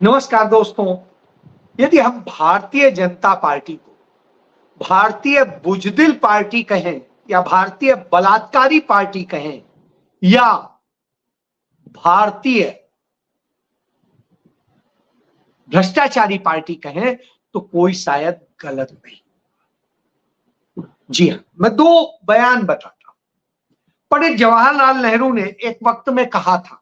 नमस्कार दोस्तों। यदि हम भारतीय जनता पार्टी को भारतीय बुजदिल पार्टी कहें या भारतीय बलात्कारी पार्टी कहें या भारतीय भ्रष्टाचारी पार्टी कहें तो कोई शायद गलत नहीं। जी हां, मैं दो बयान बताता हूं। पंडित जवाहरलाल नेहरू ने एक वक्त में कहा था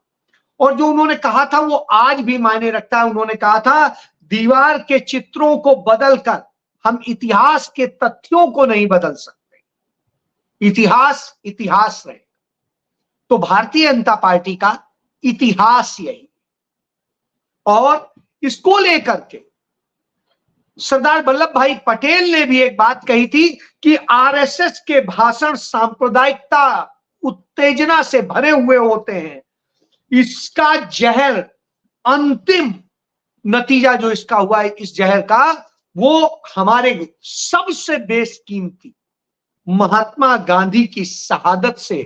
और जो उन्होंने कहा था वो आज भी मायने रखता है। उन्होंने कहा था, दीवार के चित्रों को बदलकर हम इतिहास के तथ्यों को नहीं बदल सकते। इतिहास इतिहास रहे। तो भारतीय जनता पार्टी का इतिहास यही, और इसको लेकर के सरदार वल्लभ भाई पटेल ने भी एक बात कही थी कि आरएसएस के भाषण सांप्रदायिकता उत्तेजना से भरे हुए होते हैं। इसका जहर, अंतिम नतीजा जो इसका हुआ है इस जहर का, वो हमारे सबसे बेशकीमती महात्मा गांधी की शहादत से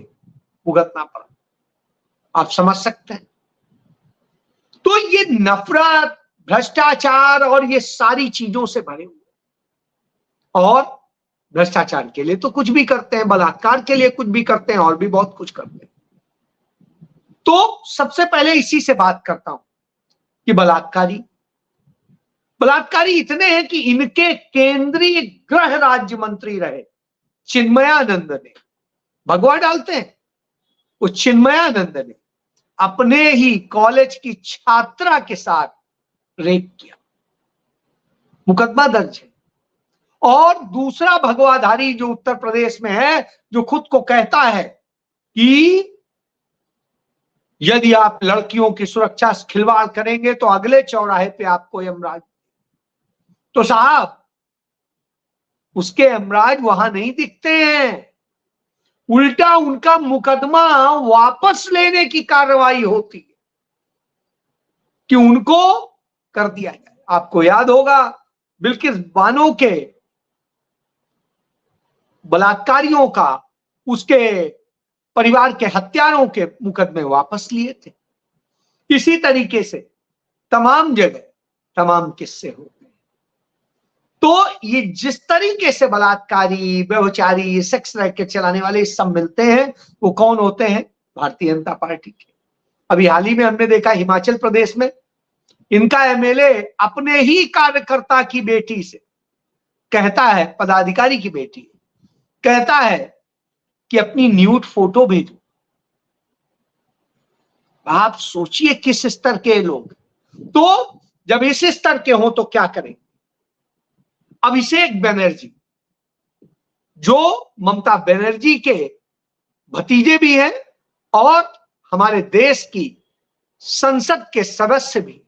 भुगतना पड़ा। आप समझ सकते हैं। तो ये नफरत, भ्रष्टाचार और ये सारी चीजों से भरे हुए, और भ्रष्टाचार के लिए तो कुछ भी करते हैं, बलात्कार के लिए कुछ भी करते हैं, और भी बहुत कुछ करते हैं। तो सबसे पहले इसी से बात करता हूं कि बलात्कारी इतने हैं कि इनके केंद्रीय गृह राज्य मंत्री रहे चिन्मयानंद ने, भगवा डालते हैं, वो चिन्मयानंद ने अपने ही कॉलेज की छात्रा के साथ रेप किया, मुकदमा दर्ज है। और दूसरा भगवाधारी जो उत्तर प्रदेश में है, जो खुद को कहता है कि यदि आप लड़कियों की सुरक्षा से खिलवाड़ करेंगे तो अगले चौराहे पे आपको यमराज। तो साहब, उसके यमराज वहां नहीं दिखते हैं, उल्टा उनका मुकदमा वापस लेने की कार्रवाई होती है कि उनको कर दिया जाए। आपको याद होगा, बिल्किस बानो के बलात्कारियों का, उसके परिवार के हत्यारों के मुकदमे वापस लिए थे। इसी तरीके से तमाम जगह तमाम किस्से होते हैं। तो ये जिस तरीके से बलात्कारी, व्यभिचारी, सेक्स रैकेट चलाने वाले सब मिलते हैं, वो कौन होते हैं? भारतीय जनता पार्टी के। अभी हाल ही में हमने देखा हिमाचल प्रदेश में इनका एमएलए अपने ही कार्यकर्ता की बेटी से कहता है, पदाधिकारी की बेटी कहता है कि अपनी न्यूड फोटो भेजो। आप सोचिए किस स्तर के लोग। तो जब इस स्तर के हों तो क्या करें? अभिषेक बनर्जी, जो ममता बनर्जी के भतीजे भी हैं और हमारे देश की संसद के सदस्य भी,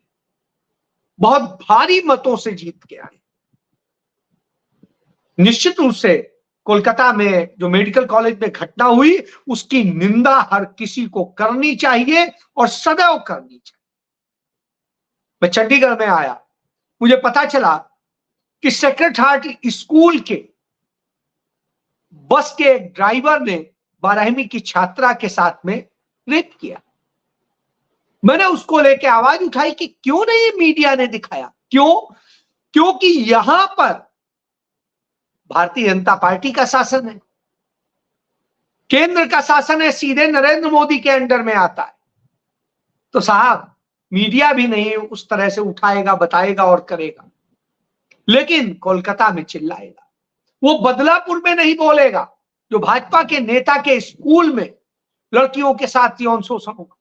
बहुत भारी मतों से जीत के आए। निश्चित रूप से कोलकाता में जो मेडिकल कॉलेज में घटना हुई, उसकी निंदा हर किसी को करनी चाहिए और सदैव करनी चाहिए। मैं चंडीगढ़ में आया, मुझे पता चला कि सेक्रेड हार्ट स्कूल के बस के एक ड्राइवर ने 12वीं की छात्रा के साथ में रेप किया। मैंने उसको लेके आवाज उठाई कि क्यों नहीं मीडिया ने दिखाया। क्यों? क्योंकि यहां पर भारतीय जनता पार्टी का शासन है, केंद्र का शासन है, सीधे नरेंद्र मोदी के अंडर में आता है। तो साहब, मीडिया भी नहीं उस तरह से उठाएगा, बताएगा और करेगा, लेकिन कोलकाता में चिल्लाएगा। वो बदलापुर में नहीं बोलेगा, जो भाजपा के नेता के स्कूल में लड़कियों के साथ यौन शोषण होगा,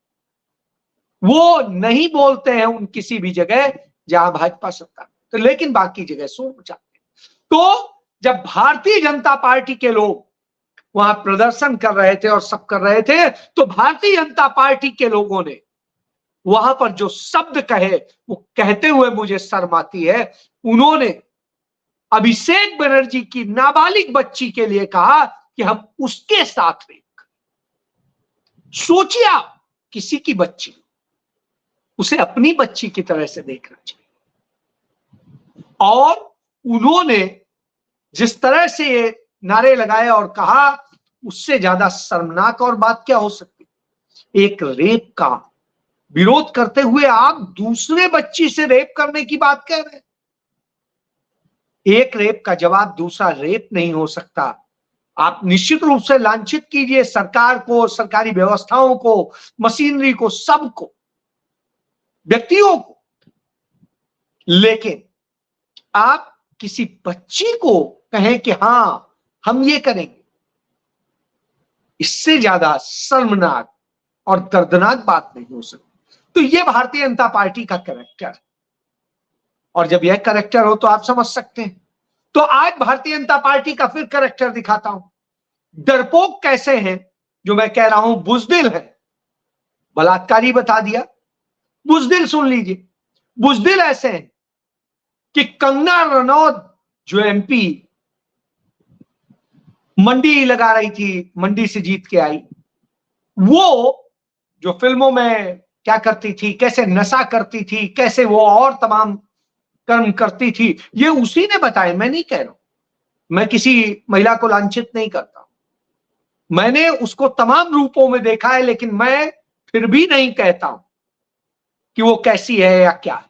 वो नहीं बोलते हैं उन किसी भी जगह जहां भाजपा सत्ता। तो लेकिन बाकी जगह सुन जाते हैं। तो जब भारतीय जनता पार्टी के लोग वहां प्रदर्शन कर रहे थे और सब कर रहे थे, तो भारतीय जनता पार्टी के लोगों ने वहां पर जो शब्द कहे, वो कहते हुए मुझे शर्म आती है। उन्होंने अभिषेक बनर्जी की नाबालिग बच्ची के लिए कहा कि हम उसके साथ रेप करें। सोचिए आप, किसी की बच्ची, उसे अपनी बच्ची की तरह से देखना चाहिए। और उन्होंने जिस तरह से ये नारे लगाए और कहा, उससे ज्यादा शर्मनाक और बात क्या हो सकती? एक रेप का विरोध करते हुए आप दूसरे बच्ची से रेप करने की बात कह रहे हैं। एक रेप का जवाब दूसरा रेप नहीं हो सकता। आप निश्चित रूप से लांछित कीजिए सरकार को, सरकारी व्यवस्थाओं को, मशीनरी को, सबको, व्यक्तियों को, लेकिन आप किसी बच्ची को कहें कि हां हम ये करेंगे, इससे ज्यादा शर्मनाक और दर्दनाक बात नहीं हो सकती। तो ये भारतीय जनता पार्टी का कैरेक्टर, और जब यह कैरेक्टर हो तो आप समझ सकते हैं। तो आज भारतीय जनता पार्टी का फिर कैरेक्टर दिखाता हूं। डरपोक कैसे हैं, जो मैं कह रहा हूं बुजदिल है, बलात्कारी बता दिया, बुजदिल सुन लीजिए। बुजदिल ऐसे हैं कि कंगना रनौत जो एमपी मंडी लगा रही थी, मंडी से जीत के आई, वो जो फिल्मों में क्या करती थी, कैसे नशा करती थी, कैसे वो और तमाम कर्म करती थी, ये उसी ने बताया, मैं नहीं कह रहा हूं। मैं किसी महिला को लांछित नहीं करता, मैंने उसको तमाम रूपों में देखा है, लेकिन मैं फिर भी नहीं कहता हूं कि वो कैसी है या क्या है,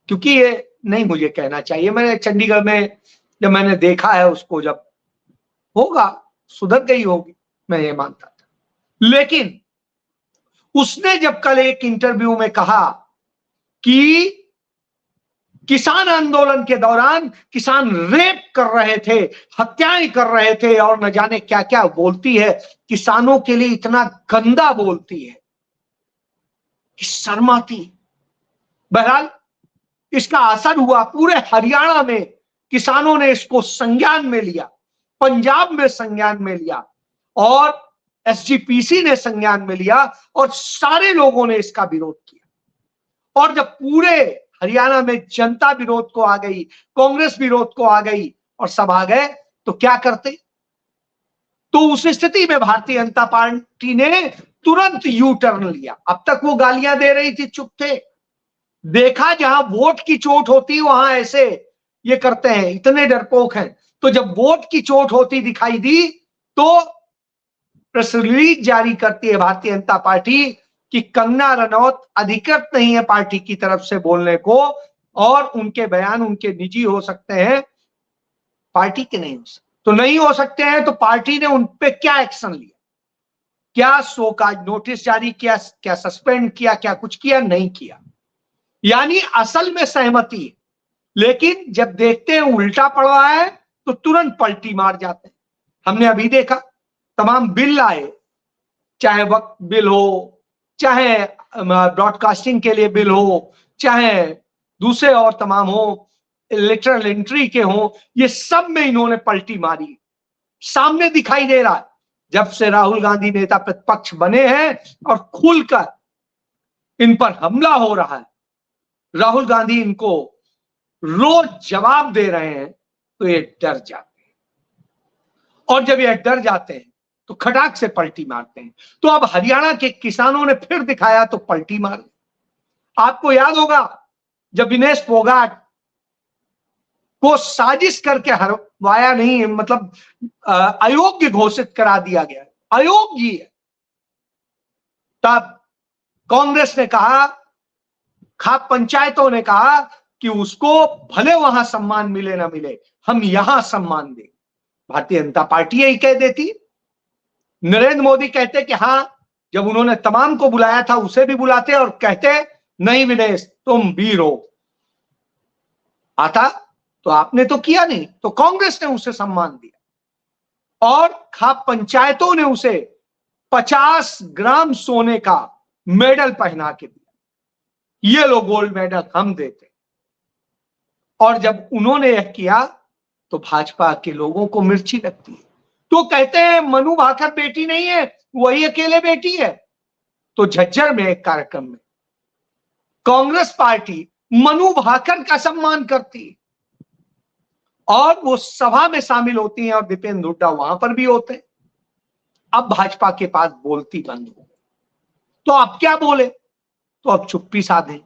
क्योंकि ये नहीं मुझे कहना चाहिए। मैंने चंडीगढ़ में जब मैंने देखा है उसको, जब होगा सुधर गई होगी, मैं ये मानता था। लेकिन उसने जब कल एक इंटरव्यू में कहा कि किसान आंदोलन के दौरान किसान रेप कर रहे थे, हत्याएं कर रहे थे और न जाने क्या क्या बोलती है, किसानों के लिए इतना गंदा बोलती है कि शर्माती। बहरहाल इसका असर हुआ, पूरे हरियाणा में किसानों ने इसको संज्ञान में लिया, पंजाब में संज्ञान में लिया, और एसजीपीसी ने संज्ञान में लिया, और सारे लोगों ने इसका विरोध किया। और जब पूरे हरियाणा में जनता विरोध को आ गई, कांग्रेस विरोध को आ गई और सब आ गए, तो क्या करते? तो उस स्थिति में भारतीय जनता पार्टी ने तुरंत यू टर्न लिया। अब तक वो गालियां दे रही थी, चुप थे। देखा जहां वोट की चोट होती वहां ऐसे ये करते हैं, इतने डरपोक हैं। तो जब वोट की चोट होती दिखाई दी तो प्रेस रिलीज जारी करती है भारतीय जनता पार्टी कि कंगना रनौत अधिकृत नहीं है पार्टी की तरफ से बोलने को, और उनके बयान उनके निजी हो सकते हैं, पार्टी के नहीं हो सकते। तो नहीं हो सकते हैं तो पार्टी ने उन पे क्या एक्शन लिया? क्या शो का नोटिस जारी किया, क्या सस्पेंड किया, क्या कुछ किया? नहीं किया। यानी असल में सहमति है, लेकिन जब देखते हैं उल्टा पड़ रहा है तो तुरंत पलटी मार जाते हैं। हमने अभी देखा तमाम बिल आए, चाहे वक्त बिल हो, चाहे ब्रॉडकास्टिंग के लिए बिल हो, चाहे दूसरे और तमाम हो, इलेक्ट्रल एंट्री के हो, ये सब में इन्होंने पलटी मारी। सामने दिखाई दे रहा है जब से राहुल गांधी नेता प्रतिपक्ष बने हैं और खुलकर इन पर हमला हो रहा है, राहुल गांधी इनको रोज जवाब दे रहे हैं, तो ये डर जाते हैं, और जब ये डर जाते हैं तो खटाक से पलटी मारते हैं। तो अब हरियाणा के किसानों ने फिर दिखाया तो पलटी मार। आपको याद होगा जब विनेश फोगाट को साजिश करके हरवाया नहीं, मतलब अयोग्य घोषित करा दिया गया, अयोग्य है, तब कांग्रेस ने कहा, खाप पंचायतों ने कहा कि उसको भले वहां सम्मान मिले ना मिले, हम यहां सम्मान दें। भारतीय जनता पार्टी यही कह देती, नरेंद्र मोदी कहते कि हाँ, जब उन्होंने तमाम को बुलाया था उसे भी बुलाते और कहते नहीं विनेश तुम वीर हो, आता तो आपने तो किया नहीं, तो कांग्रेस ने उसे सम्मान दिया और खाप पंचायतों ने उसे 50 ग्राम सोने का मेडल पहना के दिया, ये लो गोल्ड मेडल हम देते। और जब उन्होंने यह किया तो भाजपा के लोगों को मिर्ची लगती है, तो कहते हैं मनु भाकर बेटी नहीं है, वही अकेले बेटी है। तो झज्जर में एक कार्यक्रम में कांग्रेस पार्टी मनु भाकर का सम्मान करती है और वो सभा में शामिल होती हैं और दीपेंद्र हुड्डा वहां पर भी होते हैं। अब भाजपा के पास बोलती बंद हो गई, तो अब क्या बोले? तो अब चुप्पी साधे,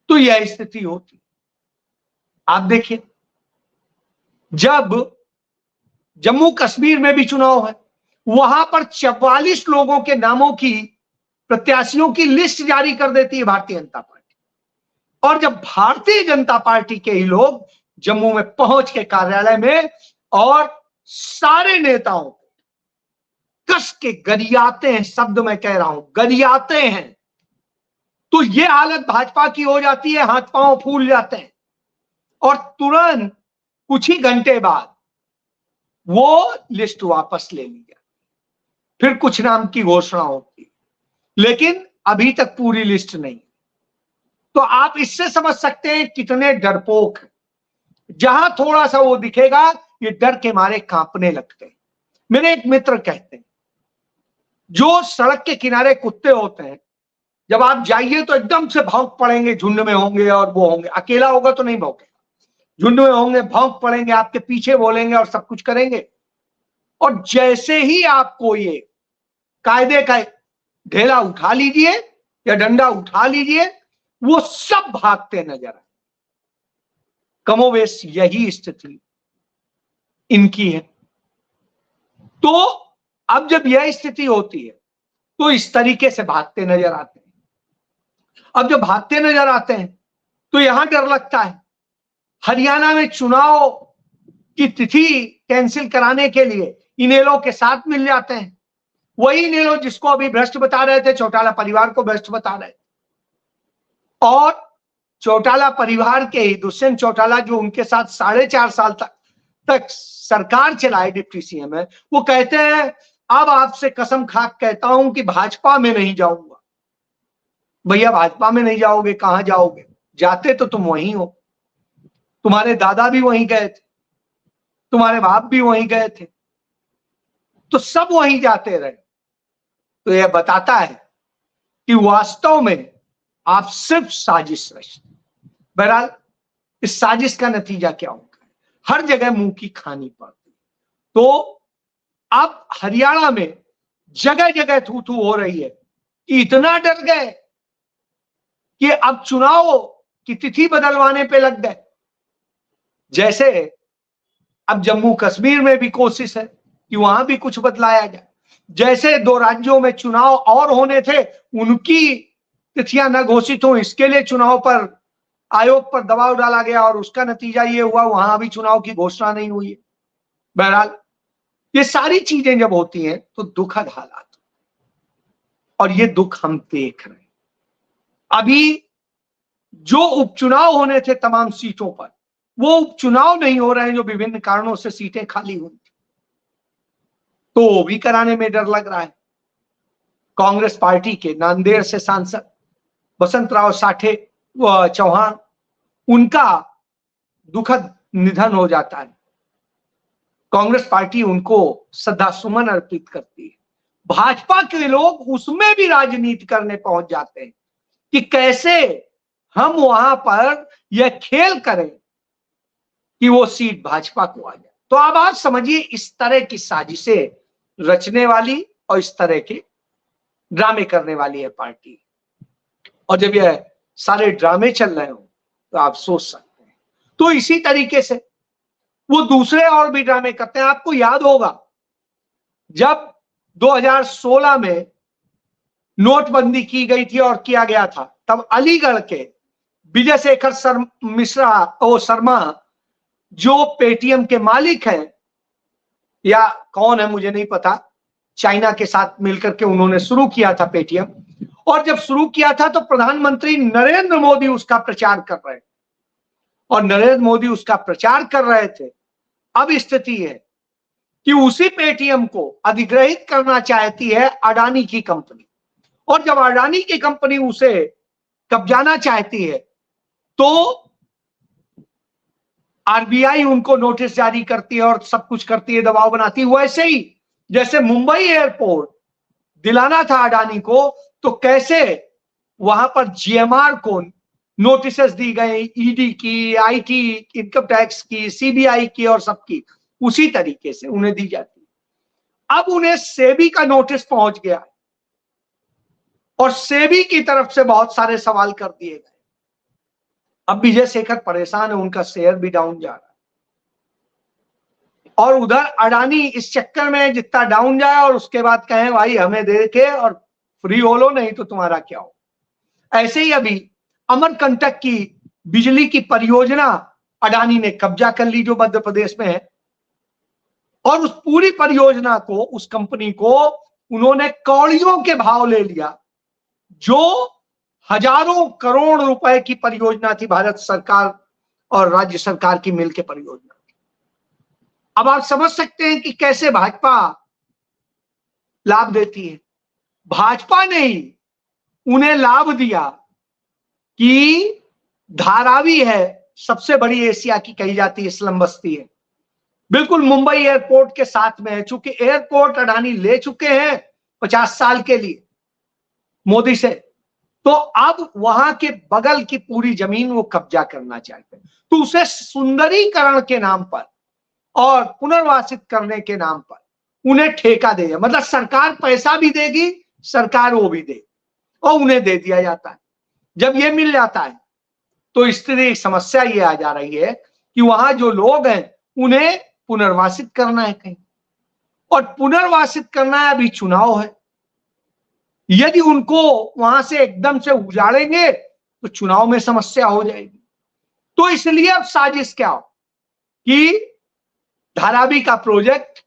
तो यह स्थिति होती। आप देखिए, जब जम्मू कश्मीर में भी चुनाव है, वहां पर 44 लोगों के नामों की प्रत्याशियों की लिस्ट जारी कर देती है भारतीय जनता पार्टी। और जब भारतीय जनता पार्टी के ही लोग जम्मू में पहुंच के कार्यालय में और सारे नेताओं को कस के गरियाते हैं, शब्द मैं कह रहा हूं, गरियाते हैं, तो ये हालत भाजपा की हो जाती है, हाथ पांव फूल जाते हैं और तुरंत कुछ ही घंटे बाद वो लिस्ट वापस ले ली जाती, फिर कुछ नाम की घोषणा होती, लेकिन अभी तक पूरी लिस्ट नहीं। तो आप इससे समझ सकते हैं कितने डरपोक हैं। जहां थोड़ा सा वो दिखेगा ये डर के मारे कांपने लगते हैं। मेरे एक मित्र कहते हैं जो सड़क के किनारे कुत्ते होते हैं, जब आप जाइए तो एकदम से भौंक पड़ेंगे, झुंड में होंगे और वो होंगे, अकेला होगा तो नहीं भौंकेगा, झुंड में होंगे, भौंक पड़ेंगे, आपके पीछे बोलेंगे और सब कुछ करेंगे। और जैसे ही आपको ये कायदे का ढेला उठा लीजिए या डंडा उठा लीजिए, वो सब भागते नजर आए। कमोवेश यही स्थिति इनकी है। तो अब जब यह स्थिति होती है तो इस तरीके से भागते नजर आते हैं। अब जब भागते नजर आते हैं तो यहां डर लगता है। हरियाणा में चुनाव की तिथि कैंसिल कराने के लिए इनेलो के साथ मिल जाते हैं। वही इनेलो जिसको अभी भ्रष्ट बता रहे थे, चौटाला परिवार को भ्रष्ट बता रहे थे। और चौटाला परिवार के ही दुष्यंत चौटाला, जो उनके साथ 4.5 साल तक सरकार चलाए, डिप्टी सीएम है, वो कहते हैं अब आपसे कसम खा कहता हूं कि भाजपा में नहीं जाऊंगा। भैया भाजपा में नहीं जाओगे, कहां जाओगे? जाते तो तुम वहीं हो, तुम्हारे दादा भी वहीं गए थे, तुम्हारे बाप भी वहीं गए थे, तो सब वहीं जाते रहे। तो यह बताता है कि वास्तव में आप सिर्फ साजिश रचते। बहरहाल इस साजिश का नतीजा क्या होगा? हर जगह मुंह की खानी पड़ती। तो अब हरियाणा में जगह जगह थू थू हो रही है कि इतना डर गए कि अब चुनाव की तिथि बदलवाने पे लग गए। जैसे अब जम्मू कश्मीर में भी कोशिश है कि वहां भी कुछ बदलाया जाए। जैसे 2 राज्यों में चुनाव और होने थे, उनकी तिथियां न घोषित हो, इसके लिए चुनाव पर आयोग पर दबाव डाला गया और उसका नतीजा ये हुआ वहां अभी चुनाव की घोषणा नहीं हुई है। बहरहाल ये सारी चीजें जब होती हैं तो दुखद हालात, और ये दुख हम देख रहे हैं। अभी जो उपचुनाव होने थे तमाम सीटों पर, वो उपचुनाव नहीं हो रहे हैं, जो विभिन्न कारणों से सीटें खाली हुई, तो वो भी कराने में डर लग रहा है। कांग्रेस पार्टी के नांदेड़ से सांसद बसंतराव साठे चौहान, उनका दुखद निधन हो जाता है। कांग्रेस पार्टी उनको श्रद्धा सुमन अर्पित करती है। भाजपा के लोग उसमें भी राजनीति करने पहुंच जाते हैं कि कैसे हम वहां पर यह खेल करें कि वो सीट भाजपा को आ जाए। तो अब आप समझिए इस तरह की साजिशें रचने वाली और इस तरह के ड्रामे करने वाली है पार्टी। और जब यह सारे ड्रामे चल रहे हो तो आप सोच सकते हैं। तो इसी तरीके से वो दूसरे और भी ड्रामे करते हैं। आपको याद होगा जब 2016 में नोटबंदी की गई थी और किया गया था, तब अलीगढ़ के विजय शेखर शर्मा जो पेटीएम के मालिक हैं, या कौन है मुझे नहीं पता, चाइना के साथ मिलकर के उन्होंने शुरू किया था पेटीएम। और जब शुरू किया था तो प्रधानमंत्री नरेंद्र मोदी उसका प्रचार कर रहे, और नरेंद्र मोदी उसका प्रचार कर रहे थे। अब स्थिति है कि उसी पेटीएम को अधिग्रहित करना चाहती है अडानी की कंपनी, और जब अडानी की कंपनी उसे कब्जाना चाहती है तो आरबीआई उनको नोटिस जारी करती है और सब कुछ करती है, दबाव बनाती है। वैसे ही जैसे मुंबई एयरपोर्ट दिलाना था अडानी को, तो कैसे वहां पर जीएमआर को नोटिस दी गई, ईडी की, आईटी, इनकम टैक्स की, सीबीआई की और सबकी, उसी तरीके से उन्हें दी जाती है। अब उन्हें सेबी का नोटिस पहुंच गया और सेबी की तरफ से बहुत सारे सवाल कर दिए गए। अब विजय शेखर परेशान है, उनका शेयर भी डाउन जा रहा है, और उधर अडानी इस चक्कर में जितना डाउन जाए और उसके बाद कहें भाई हमें दे के और फ्री हो लो, नहीं तो तुम्हारा क्या हो। ऐसे ही अभी अमरकंटक की बिजली की परियोजना अडानी ने कब्जा कर ली जो मध्य प्रदेश में है, और उस पूरी परियोजना को, उस कंपनी को उन्होंने कौड़ियों के भाव ले लिया, जो हजारों करोड़ रुपए की परियोजना थी, भारत सरकार और राज्य सरकार की मिलकर परियोजना थी। अब आप समझ सकते हैं कि कैसे भाजपा लाभ देती है। भाजपा ने ही उन्हें लाभ दिया कि धारावी है, सबसे बड़ी एशिया की कही जाती है स्लम बस्ती है, बिल्कुल मुंबई एयरपोर्ट के साथ में है। चूंकि एयरपोर्ट अडानी ले चुके हैं 50 साल के लिए मोदी से, तो अब वहां के बगल की पूरी जमीन वो कब्जा करना चाहते हैं। तो उसे सुंदरीकरण के नाम पर और पुनर्वासित करने के नाम पर उन्हें ठेका देगा, मतलब सरकार पैसा भी देगी, सरकार वो भी देगी, और उन्हें दे दिया जाता है। जब ये मिल जाता है तो स्थिति समस्या ये आ जा रही है कि वहां जो लोग हैं उन्हें पुनर्वासित करना है कहीं, और पुनर्वासित करना है, अभी चुनाव है। यदि उनको वहां से एकदम से उजाड़ेंगे तो चुनाव में समस्या हो जाएगी। तो इसलिए अब साजिश क्या हो कि धारावी का प्रोजेक्ट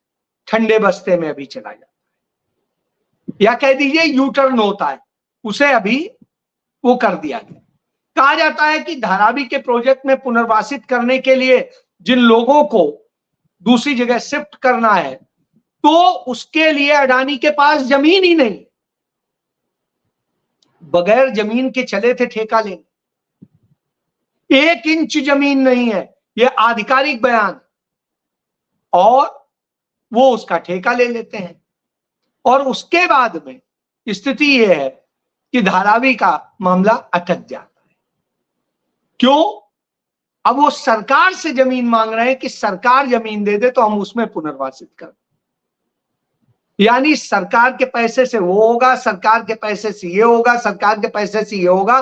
ठंडे बस्ते में अभी चला जाता है, या कह दीजिए यू टर्न होता है, उसे अभी वो कर दिया गया। कहा जाता है कि धारावी के प्रोजेक्ट में पुनर्वासित करने के लिए जिन लोगों को दूसरी जगह शिफ्ट करना है, तो उसके लिए अडानी के पास जमीन ही नहीं, बगैर जमीन के चले थे ठेका लेने, 1 इंच जमीन नहीं है, यह आधिकारिक बयान, और वो उसका ठेका ले लेते हैं। और उसके बाद में स्थिति यह है कि धारावी का मामला अटक जाता है। क्यों? अब वो सरकार से जमीन मांग रहे हैं कि सरकार जमीन दे दे तो हम उसमें पुनर्वासित कर, यानी सरकार के पैसे से वो होगा, सरकार के पैसे से ये होगा, सरकार के पैसे से ये होगा।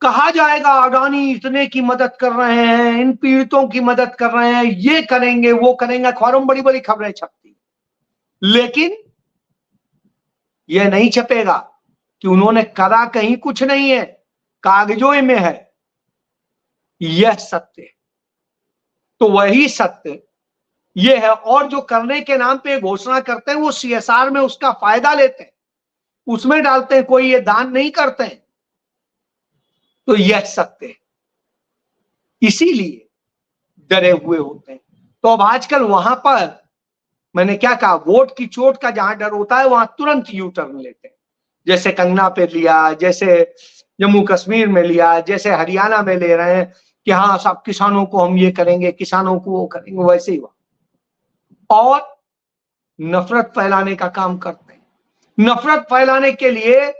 कहा जाएगा अडानी इतने की मदद कर रहे हैं, इन पीड़ितों की मदद कर रहे हैं, ये करेंगे वो करेंगे, अखबारों में बड़ी बड़ी खबरें छपती, लेकिन यह नहीं छपेगा कि उन्होंने करा कहीं कुछ नहीं है, कागजों में है, यह सत्य है। तो वही सत्य ये है, और जो करने के नाम पे घोषणा करते हैं वो सीएसआर में उसका फायदा लेते हैं, उसमें डालते हैं, कोई ये दान नहीं करते हैं। तो यह सत्य है, इसीलिए डरे हुए होते हैं। तो अब आजकल वहां पर मैंने क्या कहा, वोट की चोट का जहां डर होता है वहां तुरंत यू टर्न लेते हैं, जैसे कंगना पे लिया, जैसे जम्मू कश्मीर में लिया, जैसे हरियाणा में ले रहे हैं कि हाँ सब किसानों को हम ये करेंगे, किसानों को वो करेंगे, वैसे ही हुआ। और नफरत फैलाने का काम करते हैं। नफरत फैलाने के लिए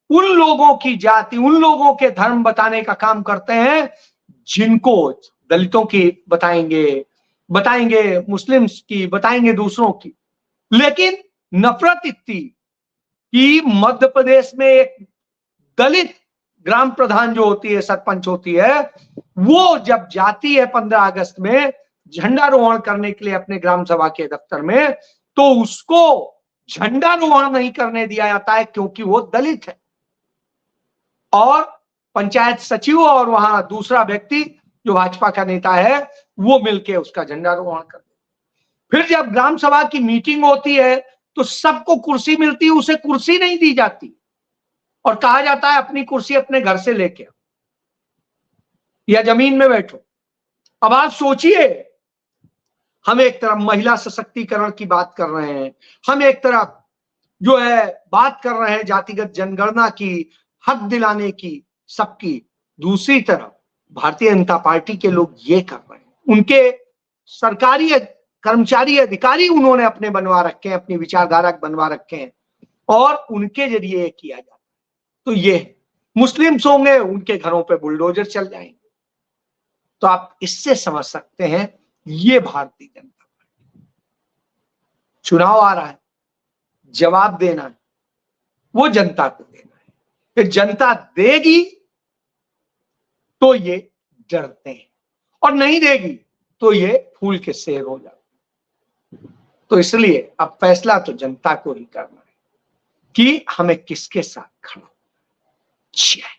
उन लोगों की जाति, उन लोगों के धर्म बताने का काम करते हैं जिनको दलितों की बताएंगे, मुस्लिम्स की बताएंगे, दूसरों की। लेकिन नफरत इतनी कि मध्य प्रदेश में एक दलित ग्राम प्रधान जो होती है, सरपंच होती है, वो जब जाती है 15 अगस्त में झंडारोहण करने के लिए अपने ग्राम सभा के दफ्तर में, तो उसको झंडारोहण नहीं करने दिया जाता है क्योंकि वो दलित है। और पंचायत सचिव और वहां दूसरा व्यक्ति जो भाजपा का नेता है वो मिलके उसका झंडारोहण कर दे। फिर जब ग्राम सभा की मीटिंग होती है तो सबको कुर्सी मिलती है, उसे कुर्सी नहीं दी जाती और कहा जाता है अपनी कुर्सी अपने घर से लेके या जमीन में बैठो। अब आप सोचिए, हम एक तरफ महिला सशक्तिकरण की बात कर रहे हैं, हम एक तरफ जो है बात कर रहे हैं जातिगत जनगणना की, हक दिलाने की सबकी, दूसरी तरफ भारतीय जनता पार्टी के लोग ये कर रहे हैं। उनके सरकारी कर्मचारी अधिकारी उन्होंने अपने बनवा रखे हैं, अपनी विचारधारा बनवा रखे हैं और उनके जरिए किया जाता है। तो ये मुस्लिम्स होंगे, उनके घरों पे बुलडोजर चल जाएंगे। तो आप इससे समझ सकते हैं ये भारतीय जनता पार्टी। चुनाव आ रहा है, जवाब देना है, वो जनता को देना है। फिर जनता देगी तो ये डरते हैं और नहीं देगी तो ये फूल के शेर हो जाते हैं। तो इसलिए अब फैसला तो जनता को ही करना है। कि हमें किसके साथ खड़ा। जय